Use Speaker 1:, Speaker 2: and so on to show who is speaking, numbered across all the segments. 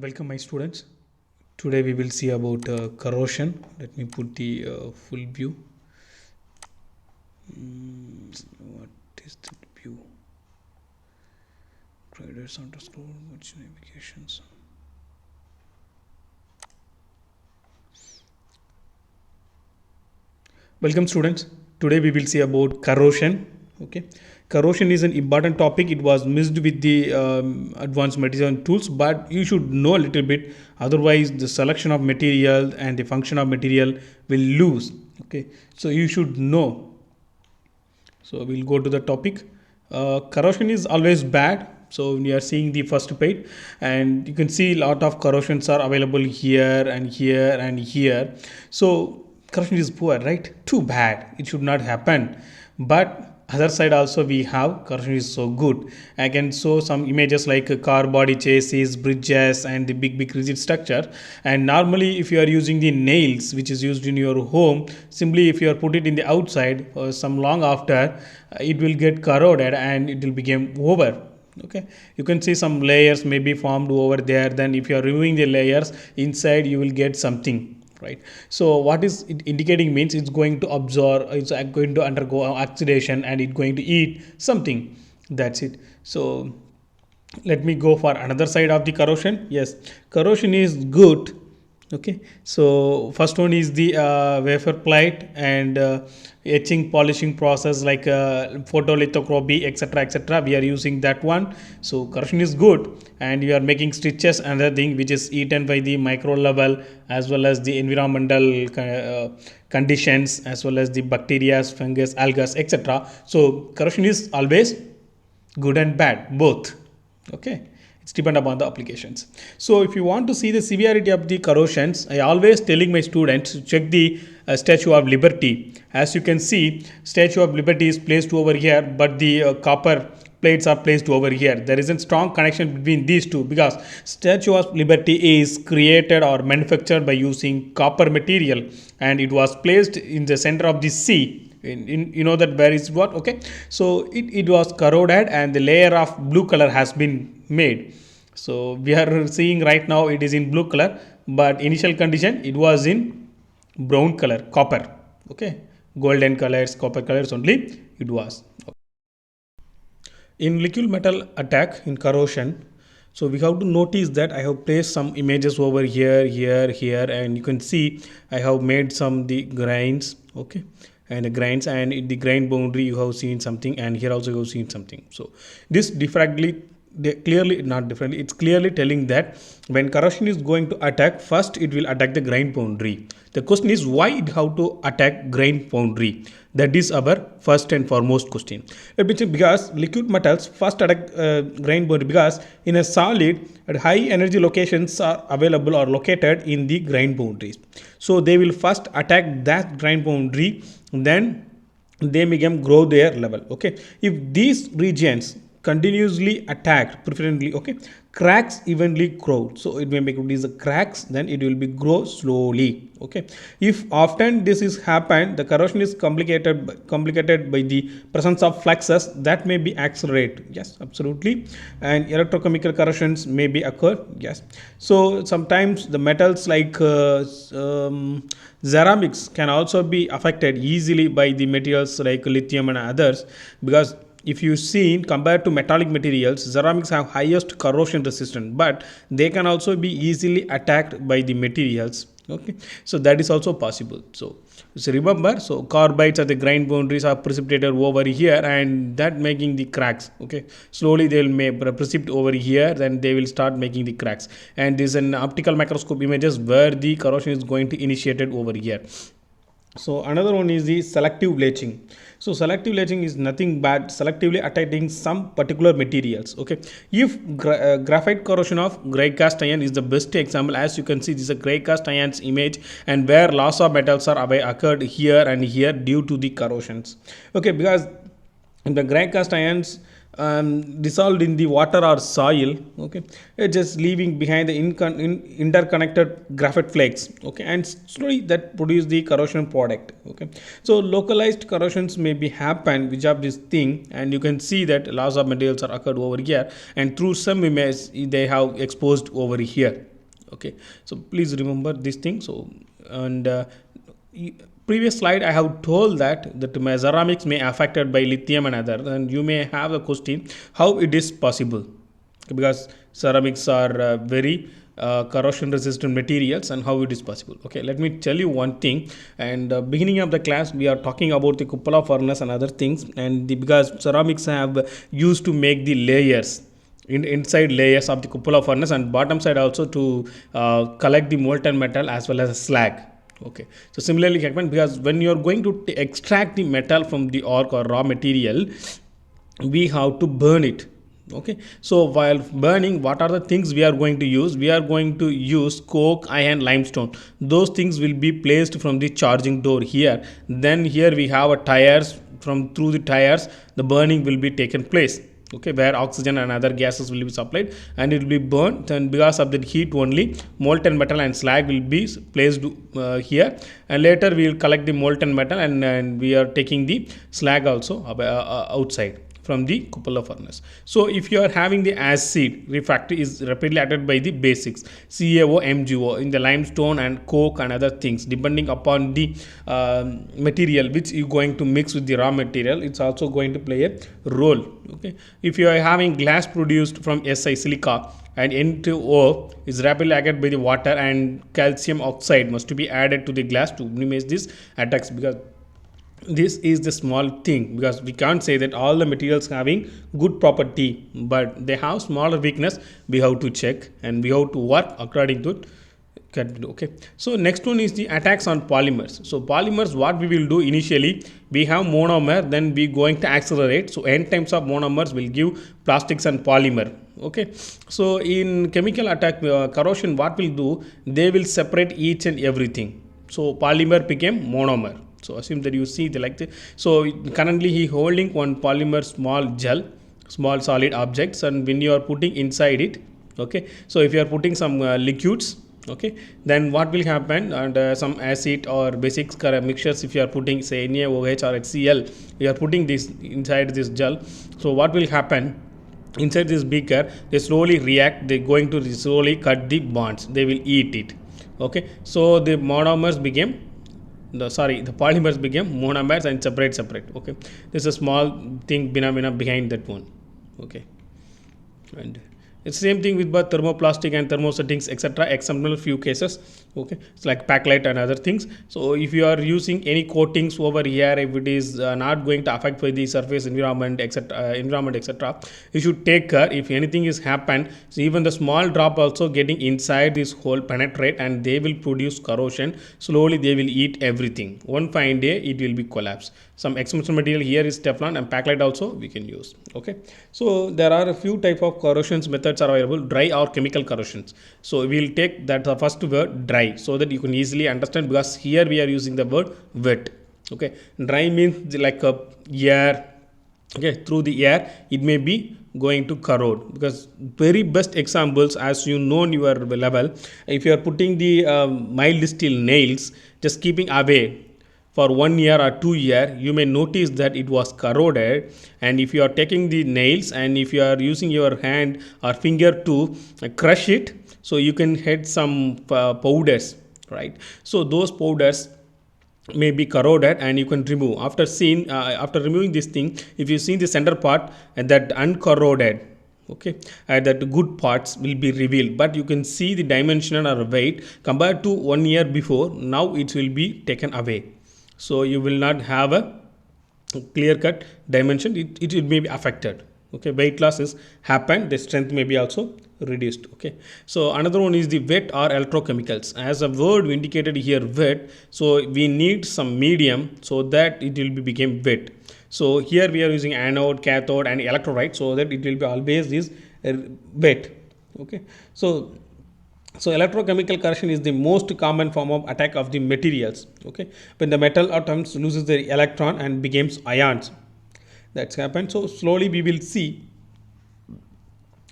Speaker 1: Welcome my students. Today we will see about corrosion. Let me put the full view. What is the view? Traders underscore which navigations. Welcome students. Today we will see about corrosion. Okay, corrosion is an important topic. It was mixed with the advanced material tools, but you should know a little bit. Otherwise, the selection of material and the function of material will lose. Okay, so you should know. So we'll go to the topic. Corrosion is always bad. So we are seeing the first page, and you can see a lot of corrosions are available here and here and here. So corrosion is poor, right? Too bad. It should not happen. But other side also we have corrosion is so good. I can show some images like a car body chassis, bridges, and the big rigid structure. And normally, if you are using the nails, which is used in your home, simply if you are put it in the outside, some long after, it will get corroded and it will become over. Okay, you can see some layers may be formed over there. Then if you are removing the layers inside, you will get something, right? So what is it indicating means it's going to absorb, it's going to undergo oxidation, and it's going to eat something. That's it. So let me go for another side of the corrosion. Yes, corrosion is good. Okay, so first one is the wafer plate and etching polishing process like photolithography, etc. We are using that one. So corrosion is good, and we are making stitches, another thing which is eaten by the micro level, as well as the environmental conditions, as well as the bacteria, fungus, algae, etc. So corrosion is always good and bad both. Okay, it's depend upon the applications. So if you want to see the severity of the corrosions, I always telling my students to check the Statue of Liberty. As you can see, Statue of Liberty is placed over here, but the copper plates are placed over here. There is a strong connection between these two, because Statue of Liberty is created or manufactured by using copper material, and it was placed in the center of the sea. You know that where is what. Okay, so it was corroded, and the layer of blue color has been made. So we are seeing right now it is in blue color, but initial condition it was in brown color, copper. Okay, golden colors, copper colors only it was. In liquid metal attack in corrosion, so we have to notice that I have placed some images over here, here, and you can see I have made some the grains. Okay, and the grains, and in the grain boundary you have seen something, and here also you have seen something. So this differently, clearly not differently, it's clearly telling that when corrosion is going to attack, first it will attack the grain boundary. The question is why it have to attack grain boundary. That is our first and foremost question. Because liquid metals first attack grain boundary, because in a solid, high energy locations are available or located in the grain boundaries. So they will first attack that grain boundary, then they become grow their level. Okay, if these regions continuously attacked preferably, okay, cracks evenly grow, so it may make these cracks, then it will be grow slowly. Okay, if often this is happened, the corrosion is complicated by the presence of fluxes that may be accelerate. Yes, absolutely. And electrochemical corrosions may be occur. Yes, so sometimes the metals like ceramics can also be affected easily by the materials like lithium and others, because if you see compared to metallic materials, ceramics have highest corrosion resistance, but they can also be easily attacked by the materials. Okay, so that is also possible. So remember, so carbides at the grain boundaries are precipitated over here, and that making the cracks. Okay, slowly they will make precipitate over here, then they will start making the cracks, and this is an optical microscope images where the corrosion is going to initiated over here. So another one is the selective bleaching. So selective bleaching is nothing but selectively attacking some particular materials. Okay, if graphite corrosion of gray cast iron is the best example. As you can see, this is a gray cast iron's image, and where loss of metals are occurred here and here due to the corrosions. Okay, because the gray cast ions dissolved in the water or soil. Okay, it's just leaving behind the interconnected graphite flakes. Okay, and slowly that produce the corrosion product. Okay, so localized corrosions may be happen which of this thing, and you can see that loss of materials are occurred over here, and through some image they have exposed over here. Okay, so please remember this thing. So and y- previous slide I have told that ceramics may affected by lithium and other, and you may have a question how it is possible, because ceramics are very corrosion resistant materials, and how it is possible. Okay, let me tell you one thing. And beginning of the class we are talking about the cupola furnace and other things, and because ceramics have used to make the layers inside layers of the cupola furnace, and bottom side also to collect the molten metal as well as slag. Okay, so similarly happen, because when you are going to extract the metal from the ore or raw material, we have to burn it. Okay, so while burning, what are the things we are going to use? We are going to use coke, iron, limestone. Those things will be placed from the charging door here. Then here we have a tires. From through the tires the burning will be taken place. Okay, where oxygen and other gases will be supplied, and it will be burnt, and because of the heat only molten metal and slag will be placed here, and later we will collect the molten metal, and we are taking the slag also outside from the cupola furnace. So if you are having the acid refractory is rapidly acted by the basics CaO, MgO in the limestone and coke and other things, depending upon the material which you going to mix with the raw material, it's also going to play a role. Okay, if you are having glass produced from Si silica, and N2O is rapidly acted by the water, and calcium oxide must be added to the glass to minimize these attacks, because this is the small thing, because we can't say that all the materials having good property, but they have smaller weakness. We have to check and we have to work according to it. Okay, so next one is the attacks on polymers. So polymers, what we will do initially, we have monomer, then we going to accelerate. So n times of monomers will give plastics and polymer. Okay, so in chemical attack corrosion, what will do, they will separate each and everything. So polymer became monomer. So assume that you see the like the, so currently he holding one polymer small gel, small solid objects, and when you are putting inside it, okay, so if you are putting some liquids, okay, then what will happen, and some acid or basic mixtures, if you are putting say NaOH or HCl, you are putting this inside this gel, so what will happen, inside this beaker they slowly react, they going to slowly cut the bonds, they will eat it. Okay, so the monomers became the polymers became monomers and separate. Okay, this is a small thing behind that one. Okay, and it's same thing with both thermoplastic and thermosettings, etc., exceptional few cases. Okay, it's like backlight and other things. So if you are using any coatings over here, if it is not going to affect by the surface environment, etc., you should take care. If anything is happened, so even the small drop also getting inside this hole penetrate, and they will produce corrosion. Slowly they will eat everything. One fine day it will be collapse. Some exceptional material here is Teflon, and backlight also we can use. Okay, so there are a few type of corrosions methods are available, dry or chemical corrosions. So we will take that the first word dry, so that you can easily understand, because here we are using the word wet. Okay, dry means like a air. Okay, through the air it may be going to corrode, because very best examples, as you know in your level, if you are putting the mild steel nails, just keeping away for 1 year or 2 year, you may notice that it was corroded. And if you are taking the nails, and if you are using your hand or finger to crush it, so you can hit some powders, right? So those powders may be corroded, and you can remove after seeing after removing this thing. If you see the center part and that uncorroded, okay, that good parts will be revealed, but you can see the dimension or weight compared to 1 year before, now it will be taken away. So you will not have a clear cut dimension, it will be affected. Okay, weight loss is happened, the strength may be also reduced. Okay, so another one is the wet or electrochemicals, as a word indicated here wet, so we need some medium so that it will be become wet. So here we are using anode, cathode and electrolyte, so that it will be always is wet. Okay, so electrochemical corrosion is the most common form of attack of the materials. Okay, when the metal atoms loses their electron and becomes ions, that's happened. So slowly we will see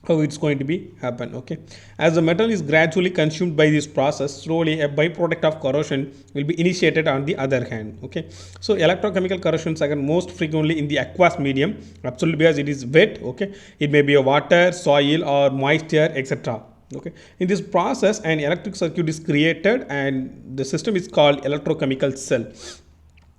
Speaker 1: how it's going to be happen. Okay, as the metal is gradually consumed by this process, slowly a byproduct of corrosion will be initiated on the other hand. Okay, so electrochemical corrosions occur most frequently in the aqueous medium, absolutely, because it is wet. Okay, it may be a water, soil or moisture, etc. Okay, in this process an electric circuit is created and the system is called electrochemical cell,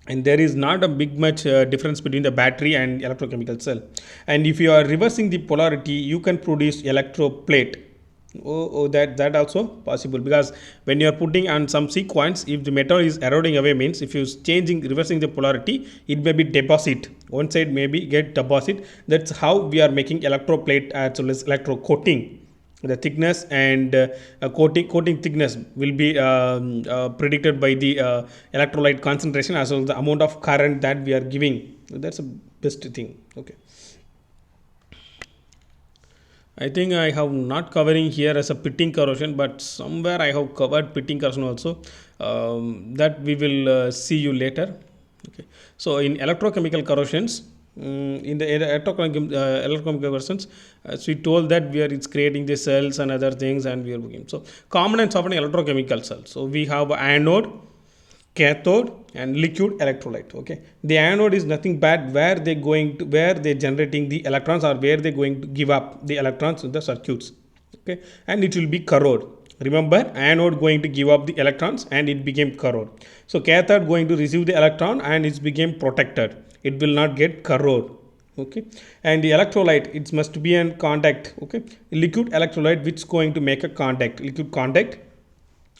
Speaker 1: and there is not a big much difference between the battery and electrochemical cell. And if you are reversing the polarity you can produce electroplate. That also possible, because when you are putting on some sequence, if the metal is eroding away, means if you changing reversing the polarity, it may be deposit, one side maybe get deposit. That's how we are making electroplate as well as electro coating. The thickness and coating thickness will be predicted by the electrolyte concentration as well as the amount of current that we are giving. That's the best thing. Okay, I think I have not covering here as a pitting corrosion, but somewhere I have covered pitting corrosion also. That we will see you later. Okay. So in electrochemical corrosions, in the electrochemical corrosions, as we told that we are it's creating the cells and other things, and we are looking. So components of an electrochemical cell. So we have anode, cathode and liquid electrolyte. Okay, the anode is nothing but where they generating the electrons, or where they going to give up the electrons in the circuits. Okay, and it will be corrode. Remember, anode going to give up the electrons and it became corrode. So cathode going to receive the electron and it became protected, it will not get corrode. Okay, and the electrolyte, it must be in contact. Okay, liquid electrolyte which going to make a contact, liquid contact,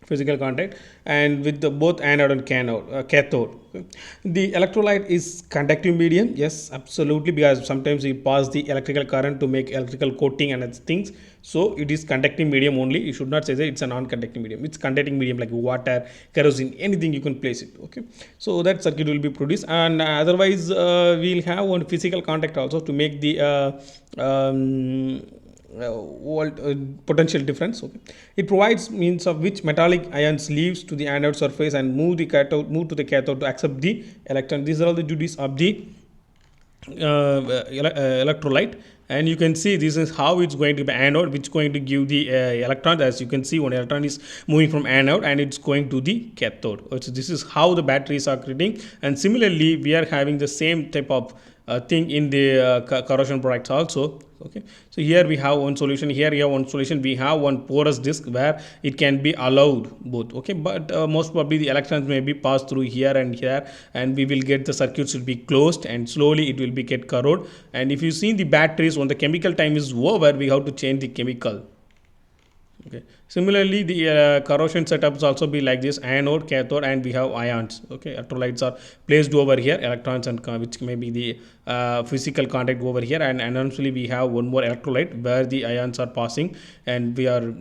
Speaker 1: physical contact, and with the both anode and cathode. Okay. The electrolyte is conductive medium, yes, absolutely, because sometimes we pass the electrical current to make electrical coating and other things. So it is conductive medium only. You should not say that it's a non-conducting medium. It's conducting medium like water, kerosene, anything you can place it. Okay, so that circuit will be produced, and otherwise we'll have one physical contact also to make the potential difference. Okay, it provides means of which metallic ions leaves to the anode surface and move to the cathode to accept the electron. These are all the duties of the electrolyte. And you can see this is how it's going to be anode, which is going to give the electron. As you can see, one electron is moving from anode and it's going to the cathode. So this is how the batteries are creating. And similarly we are having the same type of thing in the corrosion products also. Okay, so here we have one solution, here we have one solution, we have one porous disc where it can be allowed both. Okay, but most probably the electrons may be passed through here and here, and we will get the circuits will be closed and slowly it will be get corrode. And if you see the batteries, when the chemical time is over, we have to change the chemical. Okay, similarly the corrosion setups also be like this: anode, cathode, and we have ions. Okay, electrolytes are placed over here, electrons and which may be the physical contact over here, and eventually we have one more electrolyte where the ions are passing and we are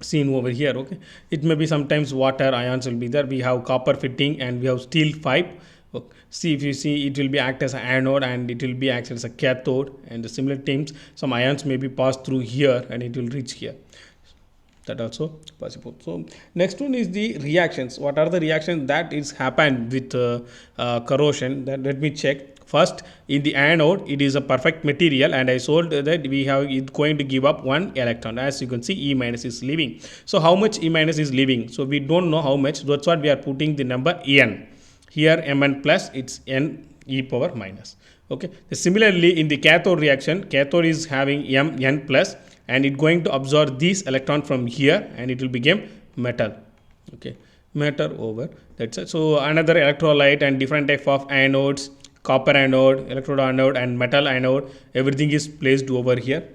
Speaker 1: seen over here. Okay, it may be sometimes water ions will be there. We have copper fitting and we have steel pipe. Okay. See, if you see, it will be act as an anode and it will be act as a cathode, and the similar times some ions may be passed through here and it will reach here. That also possible. So next one is the reactions. What are the reactions that is happened with corrosion? That let me check. First, in the anode, it is a perfect material, and I told that we have it going to give up one electron. As you can see, E minus is leaving. So how much E minus is leaving? So we don't know how much. That's what we are putting the number N. Here Mn plus, it's N e power minus. Okay. Similarly, in the cathode reaction, cathode is having Mn plus, and it going to absorb this electron from here and it will become metal. Okay, metal over, that's it. So another electrolyte and different type of anodes, copper anode, electrode anode and metal anode, everything is placed over here.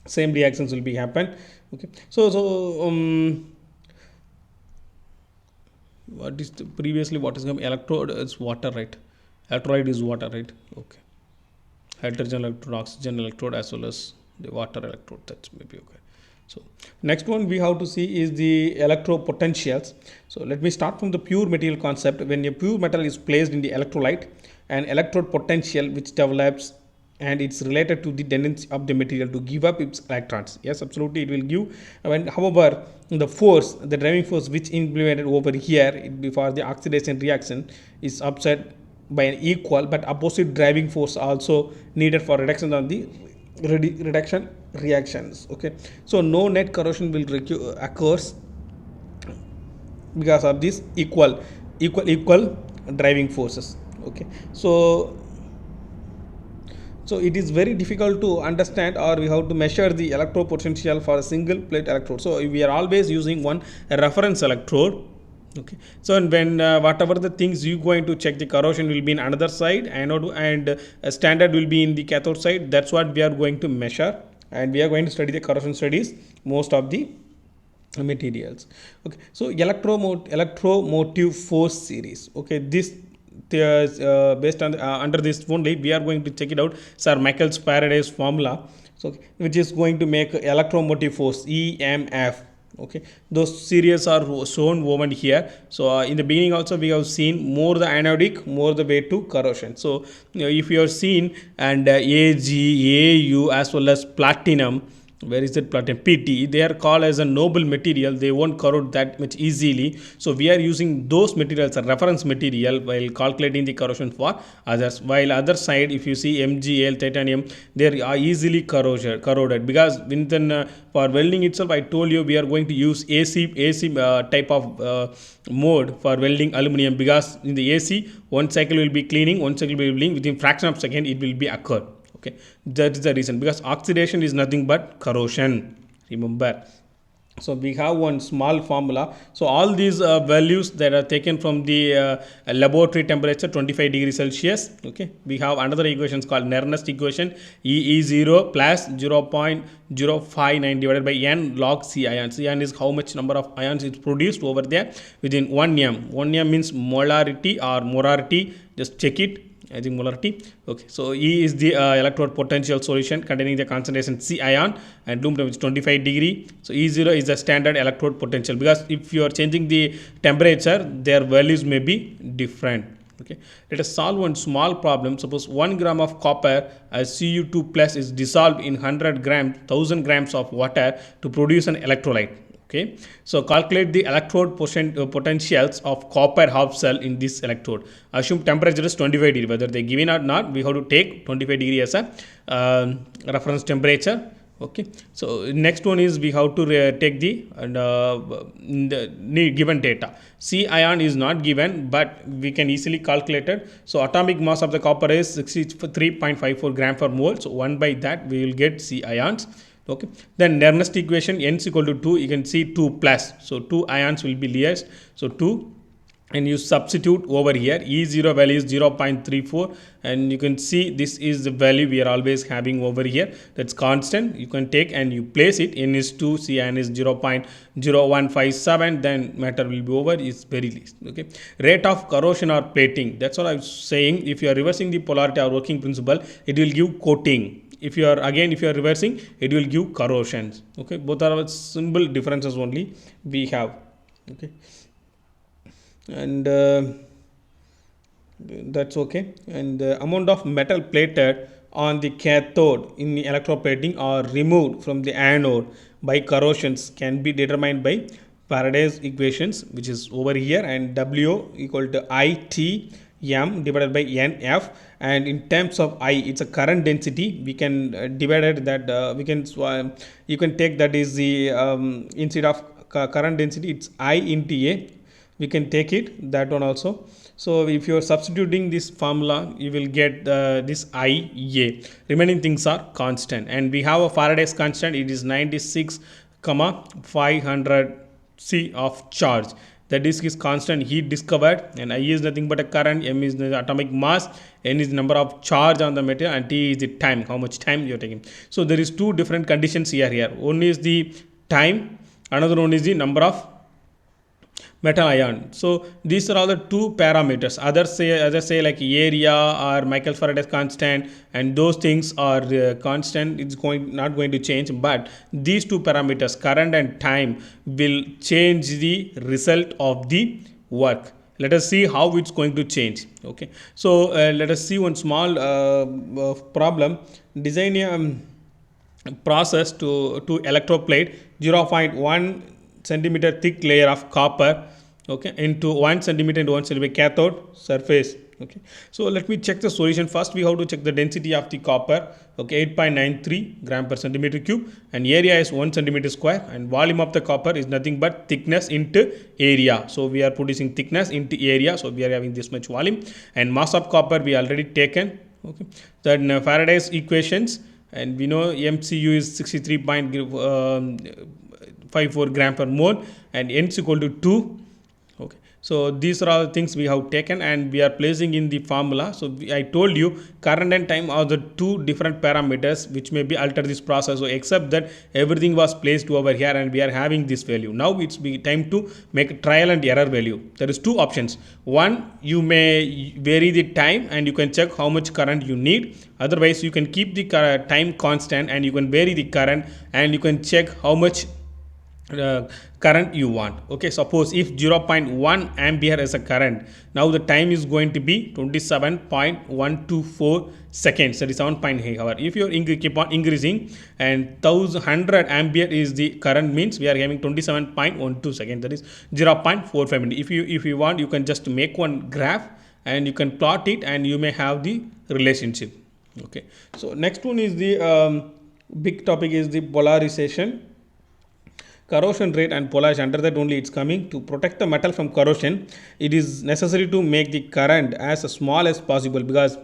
Speaker 1: Same reactions will be happen. Okay, so what is the previously what is coming? Electrode is water, right? Electrolyte is water, right? Okay, hydrogen electrode, oxygen electrode, as well as the water electrode. That's maybe okay. So next one we have to see is the electropotentials. So let me start from the pure material concept. When a pure metal is placed in the electrolyte, an electrode potential which develops, and it's related to the tendency of the material to give up its electrons. Yes, absolutely, it will give. When, however, the force, the driving force which implemented over here before the oxidation reaction is upset by an equal but opposite driving force also needed for reduction of the reduction reactions. Okay, so no net corrosion will occurs because of this equal driving forces. Okay, so So it is very difficult to understand, or we have to measure the electrode potential for a single plate electrode. So we are always using one reference electrode. Okay, so and when whatever the things you going to check, the corrosion will be in another side, anode, and standard will be in the cathode side. That's what we are going to measure, and we are going to study the corrosion studies most of the materials. Okay, so electromotive force series. Okay, this based on under this only we are going to check it out, Sir Michael's Faraday's formula, so which is going to make electromotive force EMF. Okay, those series are shown woven here. So in the beginning also we have seen more the anodic, more the way to corrosion. So if you are seen, and Ag, Au as well as platinum, where is that platinum, PT, they are called as a noble material, they won't corrode that much easily. So we are using those materials as reference material while calculating the corrosion for others. While other side, if you see MgAl, titanium, they are easily corroded, because within for welding itself, I told you we are going to use AC type of mode for welding aluminum, because in the AC one cycle will be cleaning, one cycle will be welding, within fraction of second it will be occurred. Okay, that is the reason, because oxidation is nothing but corrosion, remember. So we have one small formula. So all these values that are taken from the laboratory temperature 25 degrees Celsius. Okay, we have another equations called Nernst equation, E0 plus 0.059 divided by n log C ion. C ion is how much number of ions is produced over there within 1 m. 1 m means molarity or morarity, just check it, I think molarity. Okay, so E is the electrode potential solution containing the concentration C ion, and room temperature 25 degree. So E0 is the standard electrode potential, because if you are changing the temperature, their values may be different. Okay, let us solve one small problem. Suppose 1 gram of copper as Cu2 plus is dissolved in 1000 grams of water to produce an electrolyte. Okay, so calculate the electrode potentials of copper half cell in this electrode. Assume temperature is 25 degree, whether they given or not, we have to take 25 degree as a reference temperature. Okay, so next one is we have to take the given data. C ion is not given, but we can easily calculate it. So atomic mass of the copper is 63.54 gram per mole. So 1 by that we will get C ions. Okay, then Nernst equation, n is equal to 2, you can see 2 plus, so 2 ions will be less, so 2, and you substitute over here. E0 value is 0.34, and you can see this is the value we are always having over here, that's constant. You can take and you place it, n is 2, C ion is 0.0157, then matter will be over, is very least. Okay, rate of corrosion or plating, that's what I was saying. If you are reversing the polarity or working principle, it will give coating. If you are reversing, it will give corrosions. Okay, both are simple differences only we have. Okay, and that's okay. And the amount of metal plated on the cathode in the electroplating or removed from the anode by corrosions can be determined by Faraday's equations, which is over here, and W equal to IT m divided by nf, and in terms of I, it's a current density. We can divide it that you can take that is the instead of current density, it's I into A, we can take it that one also. So if you are substituting this formula, you will get this IA. Remaining things are constant, and we have a Faraday's constant, it is 96,500 C of charge. The disk is constant heat discovered, and I is nothing but a current, m is the atomic mass, n is the number of charge on the material, and t is the time, how much time you are taking. So there is two different conditions here. One is the time, another one is the number of metal ion. So these are all the two parameters. Others say like area or Michael Faraday's constant, and those things are constant, it's not going to change, but these two parameters, current and time, will change the result of the work. Let us see how it's going to change. Okay, so let us see one small problem. Design a process to electroplate 0.1 centimeter thick layer of copper, okay, into 1 centimeter into 1 centimeter cathode surface. Okay, so let me check the solution. First we have to check the density of the copper. Okay, 8.93 gram per centimeter cube, and area is 1 centimeter square, and volume of the copper is nothing but thickness into area. So we are producing thickness into area, so we are having this much volume. And mass of copper we already taken, Okay, then Faraday's equations, and we know MCU is 63.54 gram per mole, and N is equal to 2. Okay, so these are all the things we have taken and we are placing in the formula. So I told you current and time are the two different parameters which may be alter this process. So except that everything was placed over here and we are having this value. Now it's be time to make a trial and error value. There is two options. One, you may vary the time and you can check how much current you need. Otherwise you can keep the time constant and you can vary the current and you can check how much current you want. Okay, suppose if 0.1 ampere is a current, now the time is going to be 27.124 seconds, that is 7.8 hour. If you keep on increasing and 1100 ampere is the current, means we are having 27.12 seconds, that is 0.45 minutes. If you want, you can just make one graph and you can plot it and you may have the relationship. Okay, so next one is the big topic is the polarization, corrosion rate and polarization. Under that only it's coming. To protect the metal from corrosion, it is necessary to make the current as small as possible, because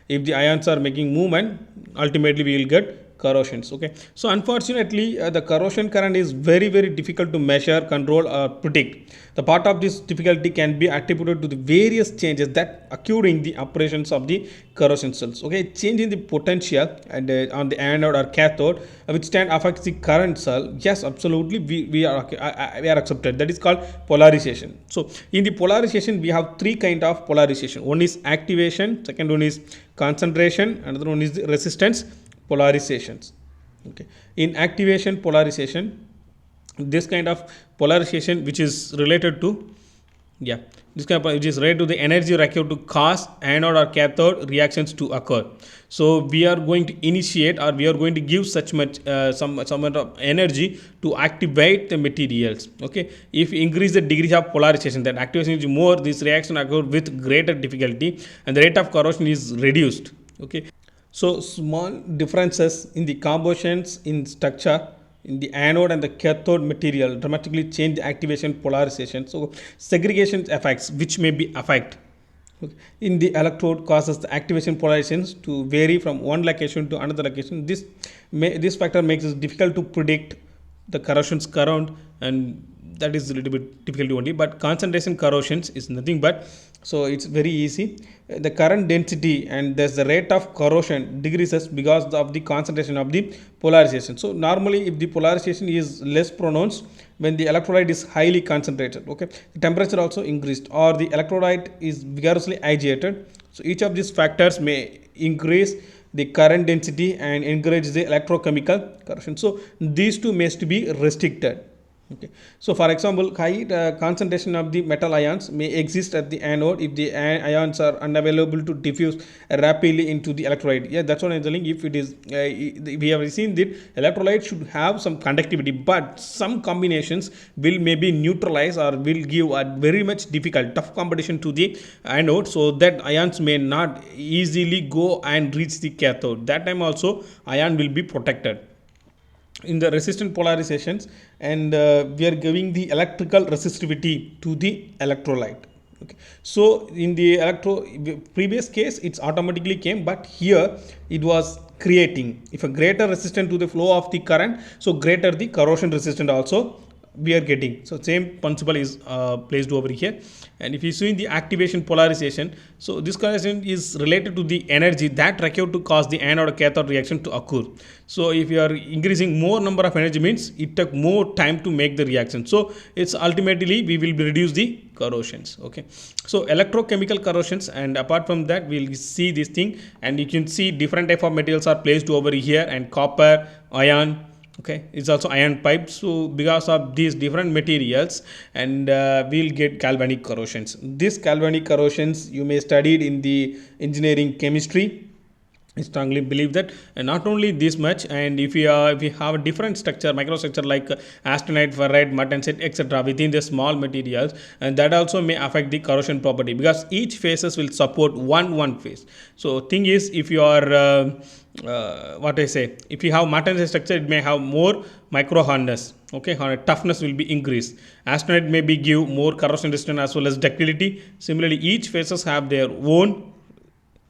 Speaker 1: if the ions are making movement, ultimately we will get corrosions. Okay, so unfortunately the corrosion current is very difficult to measure, control or predict. The part of this difficulty can be attributed to the various changes that occur in the operations of the corrosion cells. Okay, change in the potential and on the anode or cathode, which can affect the current cell. Yes, absolutely, we are accepted. That is called polarization. So in the polarization we have three kind of polarization. One is activation, second one is concentration, another one is the resistance polarizations. Okay, in activation polarization, this kind of polarization which is related to, yeah, this kind of which is related to the energy required to cause anode or cathode reactions to occur. So we are going to initiate or we are going to give such much some amount of energy to activate the materials. Okay, if you increase the degree of polarization, that activation is more, this reaction occur with greater difficulty and the rate of corrosion is reduced. Okay, so small differences in the compositions in structure in the anode and the cathode material dramatically change the activation polarization. So segregation effects which may be affect in the electrode causes the activation polarizations to vary from one location to another location. This factor makes it difficult to predict the corrosions current, and that is a little bit difficult only. But concentration corrosions is nothing but, so it's very easy. The current density and thus the rate of corrosion decreases because of the concentration of the polarization. So normally if the polarization is less pronounced when the electrolyte is highly concentrated, okay, the temperature also increased or the electrolyte is vigorously agitated. So each of these factors may increase the current density and encourage the electrochemical corrosion. So these two must be restricted. Okay, so for example, high concentration of the metal ions may exist at the anode if the ions are unavailable to diffuse rapidly into the electrolyte. Yeah, that's what I'm telling. If it is, we have seen that electrolyte should have some conductivity, but some combinations will maybe neutralize or will give a very much difficult, tough competition to the anode, so that ions may not easily go and reach the cathode. That time also ion will be protected in the resistant polarizations, and we are giving the electrical resistivity to the electrolyte. Okay, so in the previous case it's automatically came, but here it was creating, if a greater resistance to the flow of the current, so greater the corrosion resistant also we are getting. So same principle is placed over here. And if you see in the activation polarization, so this correlation is related to the energy that required to cause the anode or cathode reaction to occur. So if you are increasing more number of energy, means it took more time to make the reaction, so it's ultimately we will reduce the corrosions. Okay, so electrochemical corrosions, and apart from that we'll see this thing, and you can see different type of materials are placed over here, and copper, iron, okay, it's also iron pipe. So because of these different materials, and we'll get galvanic corrosions. These galvanic corrosions you may studied in the engineering chemistry. I strongly believe that, and not only this much, and if we have a different structure, microstructure like austenite, ferrite, martensite, etc. within the small materials, and that also may affect the corrosion property, because each phases will support one phase. So thing is, if you are what I say, if you have martensite structure, it may have more micro hardness. Okay, toughness will be increased. Austenite may be give more corrosion resistance as well as ductility. Similarly, each phases have their own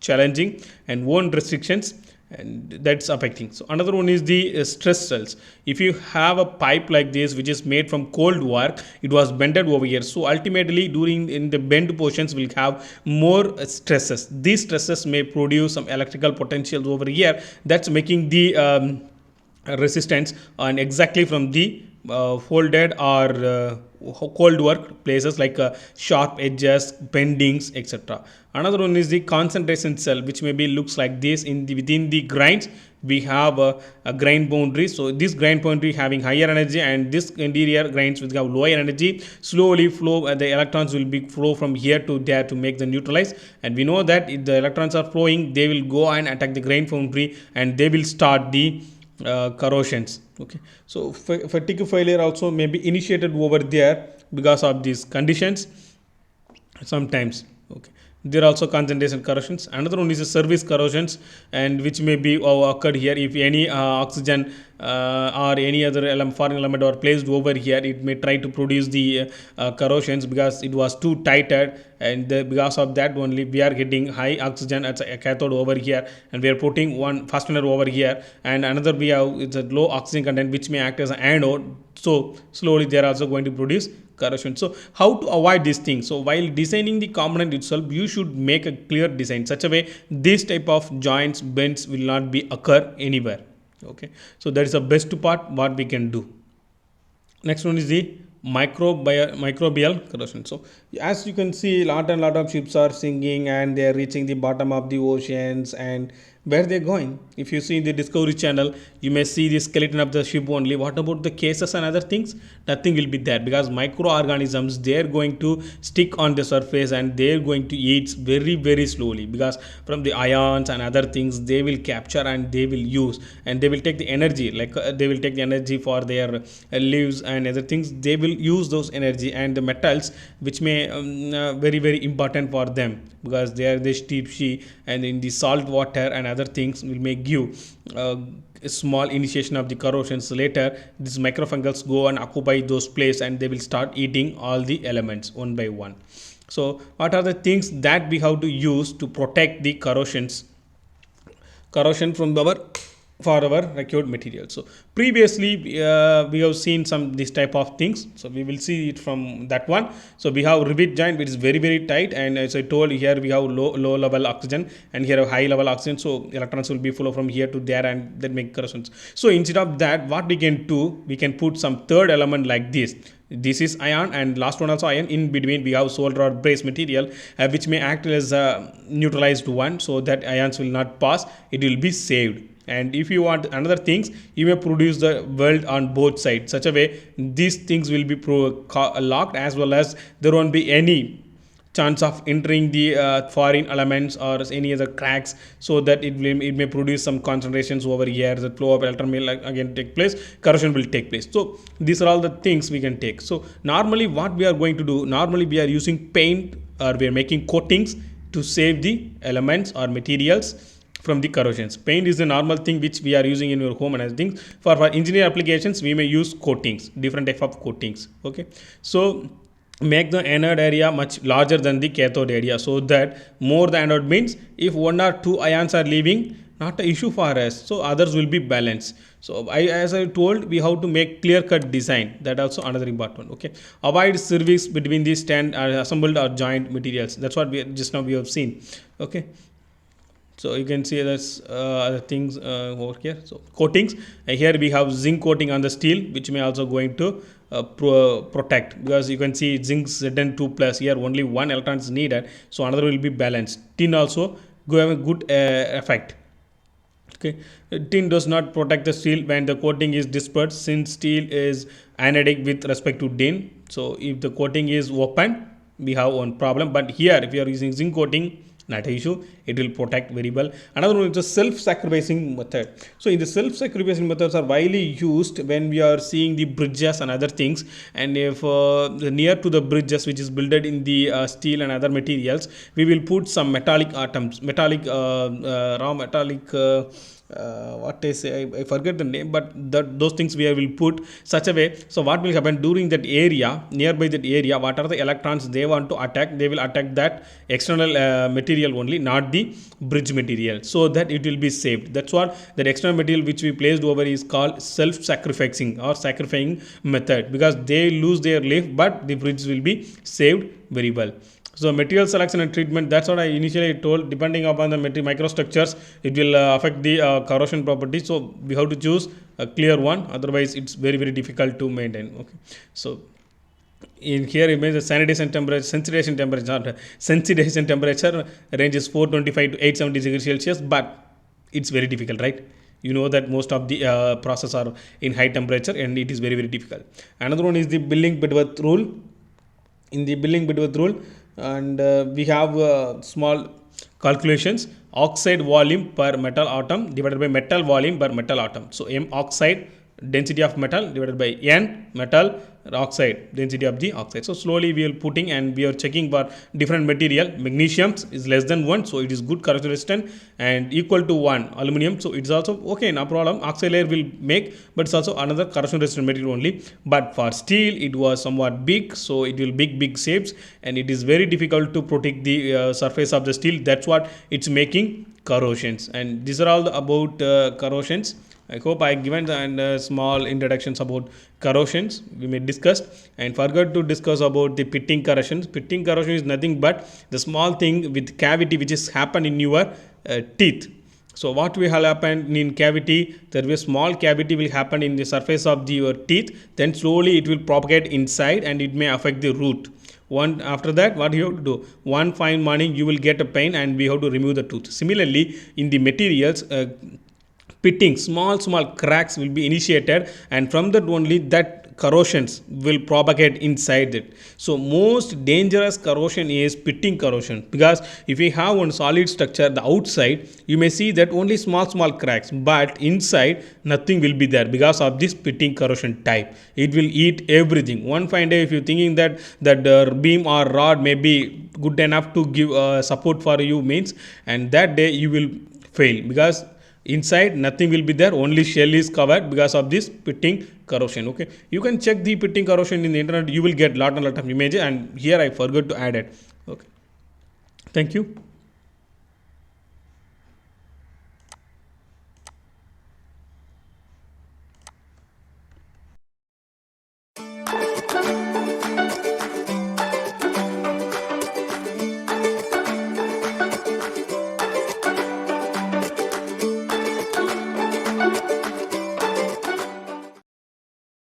Speaker 1: challenging and own restrictions, and that's affecting. So another one is the stress cells. If you have a pipe like this which is made from cold work, it was bended over here, so ultimately during in the bend portions will have more stresses. These stresses may produce some electrical potentials over here, that's making the resistance and exactly from the folded or cold work places like sharp edges, bendings, etc. Another one is the concentration cell, which maybe looks like this. In the within the grinds we have a grind boundary, so this grind boundary having higher energy and this interior grinds will have lower energy. Slowly flow the electrons will be flow from here to there to make the neutralize, and we know that if the electrons are flowing they will go and attack the grind boundary and they will start the corrosions. Okay, so fatigue failure also may be initiated over there because of these conditions sometimes. Okay, there are also concentration corrosions. Another one is the service corrosions, and which may be occurred here if any oxygen or any other foreign element are placed over here, it may try to produce the corrosions because it was too tighted, and because of that only we are getting high oxygen as a cathode over here, and we are putting one fastener over here, and another we have it's a low oxygen content which may act as an anode, so slowly they are also going to produce corrosion. So how to avoid these things? So while designing the component itself, you should make a clear design such a way this type of joints bends will not be occur anywhere. Okay, so that is the best part what we can do. Next one is the microbial corrosion. So as you can see, lot and lot of ships are sinking and they are reaching the bottom of the oceans, and where they're going, if you see in the Discovery Channel you may see the skeleton of the ship only. What about the cases and other things? Nothing will be there because microorganisms they're going to stick on the surface and they're going to eat very slowly, because from the ions and other things they will capture and they will use, and they will take the energy like they will take the energy for their leaves and other things. They will use those energy and the metals which may very important for them, because they are the deep sea and in the salt water and other things will make you a small initiation of the corrosions. Later these microfungals go and occupy those places and they will start eating all the elements one by one. So what are the things that we have to use to protect the corrosion from our for our required material? So previously we have seen some this type of things, so we will see it from that one. So we have rivet joint which is very tight, and as I told, here we have low level oxygen and here a high level oxygen, so electrons will be flow from here to there and then make corrosions. So instead of that, what we can do, we can put some third element like this. This is ion and last one also ion. In between we have solder or brace material which may act as a neutralized one, so that ions will not pass, it will be saved. And if you want another things, you may produce the weld on both sides such a way these things will be locked, as well as there won't be any chance of entering the foreign elements or any other cracks, so that it may produce some concentrations over here, the flow of electron will again take place, corrosion will take place. So these are all the things we can take. So normally what we are going to do, normally we are using paint or we are making coatings to save the elements or materials from the corrosions. Paint is the normal thing which we are using in your home and other things. For engineering applications we may use coatings, different type of coatings. Okay, so make the anode area much larger than the cathode area, so that more the anode means if one or two ions are leaving, not an issue for us, so others will be balanced. So as I told, we have to make clear cut design, that also another important. Okay, avoid service between these stand assembled or joint materials, that's what we just now we have seen. Okay, so you can see that's other things over here. So coatings, here we have zinc coating on the steel which may also going to protect, because you can see zinc Zn2 plus, here only one electron is needed, so another will be balanced. Tin also have a good effect. Okay, tin does not protect the steel when the coating is dispersed, since steel is anodic with respect to tin. So if the coating is open, we have one problem, but here if you are using zinc coating, not an issue, it will protect very well. Another one is the self-sacrificing method. So in the self-sacrificing methods are widely used when we are seeing the bridges and other things, and if near to the bridges which is built in the steel and other materials, we will put some metallic atoms, metallic raw metallic what I say, I forget the name, but those things we will put such a way. So what will happen during that area, nearby that area, what are the electrons they want to attack? They will attack that external material only, not the bridge material, so that it will be saved. That's what that external material which we placed over is called self-sacrificing or sacrificing method, because they lose their life, but the bridge will be saved very well. So material selection and treatment, that's what I initially told. Depending upon the microstructures, it will affect the corrosion properties. So we have to choose a clear one, otherwise it's very difficult to maintain. Okay, so in here image the sensitization temperature range is 425 to 870 degrees Celsius, but it's very difficult, right? You know that most of the process are in high temperature, and it is very difficult. Another one is the Billing-Bidworth rule. In the Billing-Bidworth rule, and we have small calculations: oxide volume per metal atom divided by metal volume per metal atom. So M oxide density of metal divided by N metal oxide density of the oxide. So slowly we are putting, and we are checking for different material. Magnesium is less than 1, so it is good corrosion resistant, and equal to 1 aluminum, so it's also okay, no problem. Oxide layer will make, but it's also another corrosion resistant material only. But for steel it was somewhat big, so it will big shapes, and it is very difficult to protect the surface of the steel. That's what it's making corrosions. And these are all about corrosions. I hope I given and small introductions about corrosions we may discuss, and forgot to discuss about the pitting corrosions. Pitting corrosion is nothing but the small thing with cavity which is happen in your teeth. So what will happen in cavity? There will be a small cavity will happen in the surface of your teeth. Then slowly it will propagate inside, and it may affect the root. One after that, what you have to do? One fine morning you will get a pain, and we have to remove the tooth. Similarly, in the materials, pitting, small cracks will be initiated, and from that only that corrosions will propagate inside it. So most dangerous corrosion is pitting corrosion, because if you have one solid structure, the outside you may see that only small cracks, but inside nothing will be there because of this pitting corrosion type. It will eat everything. One fine day, if you thinking that beam or rod may be good enough to give support for you means, and that day you will fail, because inside nothing will be there, only shell is covered because of this pitting corrosion. Okay, you can check the pitting corrosion in the internet, you will get lot of images, and here I forgot to add it. Okay, thank you.